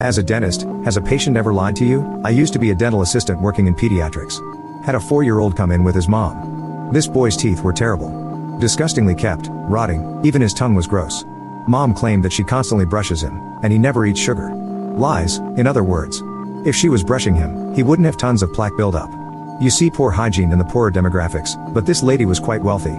As a dentist, has a patient ever lied to you? I used to be a dental assistant working in pediatrics. Had a 4-year-old come in with his mom. This boy's teeth were terrible. Disgustingly kept, rotting, even his tongue was gross. Mom claimed that she constantly brushes him, and he never eats sugar. Lies, in other words. If she was brushing him, he wouldn't have tons of plaque buildup. You see, poor hygiene in the poorer demographics, but this lady was quite wealthy.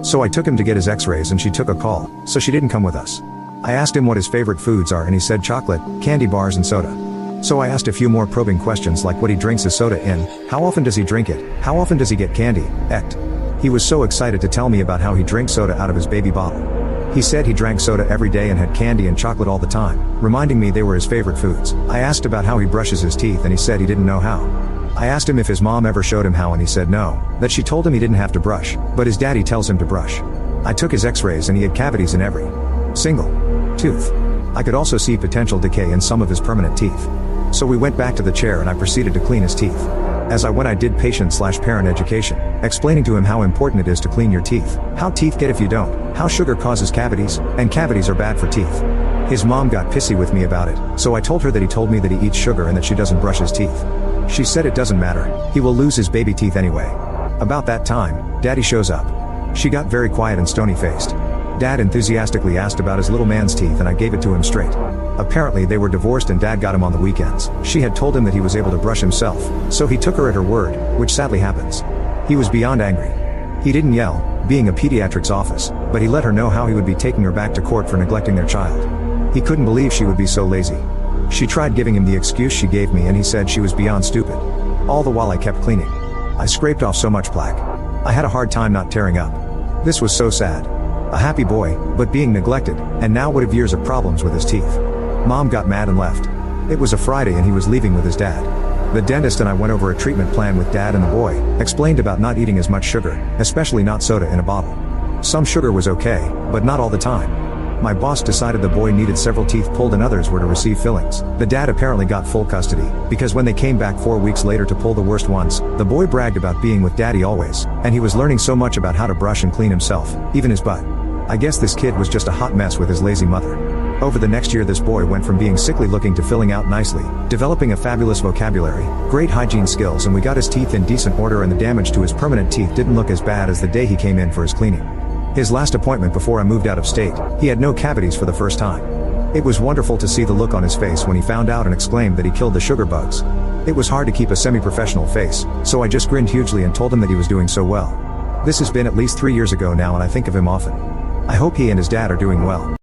So I took him to get his x-rays and she took a call, so she didn't come with us. I asked him what his favorite foods are and he said chocolate, candy bars and soda. So I asked a few more probing questions like what he drinks his soda in, how often does he drink it, how often does he get candy, He was so excited to tell me about how he drinks soda out of his baby bottle. He said he drank soda every day and had candy and chocolate all the time, reminding me they were his favorite foods. I asked about how he brushes his teeth and he said he didn't know how. I asked him if his mom ever showed him how and he said no, that she told him he didn't have to brush, but his daddy tells him to brush. I took his x-rays and he had cavities in every single tooth. I could also see potential decay in some of his permanent teeth. So we went back to the chair and I proceeded to clean his teeth. As I went I did patient/parent education, explaining to him how important it is to clean your teeth, how teeth get if you don't, how sugar causes cavities, and cavities are bad for teeth. His mom got pissy with me about it, so I told her that he told me that he eats sugar and that she doesn't brush his teeth. She said it doesn't matter, he will lose his baby teeth anyway. About that time, Daddy shows up. She got very quiet and stony-faced. Dad enthusiastically asked about his little man's teeth and I gave it to him straight. Apparently they were divorced and Dad got him on the weekends. She had told him that he was able to brush himself, so he took her at her word, which sadly happens. He was beyond angry. He didn't yell, being a pediatrics office, but he let her know how he would be taking her back to court for neglecting their child. He couldn't believe she would be so lazy. She tried giving him the excuse she gave me and he said she was beyond stupid. All the while I kept cleaning. I scraped off so much plaque. I had a hard time not tearing up. This was so sad. A happy boy, but being neglected, and now would have years of problems with his teeth. Mom got mad and left. It was a Friday and he was leaving with his dad. The dentist and I went over a treatment plan with Dad and the boy, explained about not eating as much sugar, especially not soda in a bottle. Some sugar was okay, but not all the time. My boss decided the boy needed several teeth pulled and others were to receive fillings. The dad apparently got full custody, because when they came back 4 weeks later to pull the worst ones, the boy bragged about being with Daddy always, and he was learning so much about how to brush and clean himself, even his butt. I guess this kid was just a hot mess with his lazy mother. Over the next year this boy went from being sickly looking to filling out nicely, developing a fabulous vocabulary, great hygiene skills, and we got his teeth in decent order and the damage to his permanent teeth didn't look as bad as the day he came in for his cleaning. His last appointment before I moved out of state, he had no cavities for the first time. It was wonderful to see the look on his face when he found out and exclaimed that he killed the sugar bugs. It was hard to keep a semi-professional face, so I just grinned hugely and told him that he was doing so well. This has been at least 3 years ago now and I think of him often. I hope he and his dad are doing well.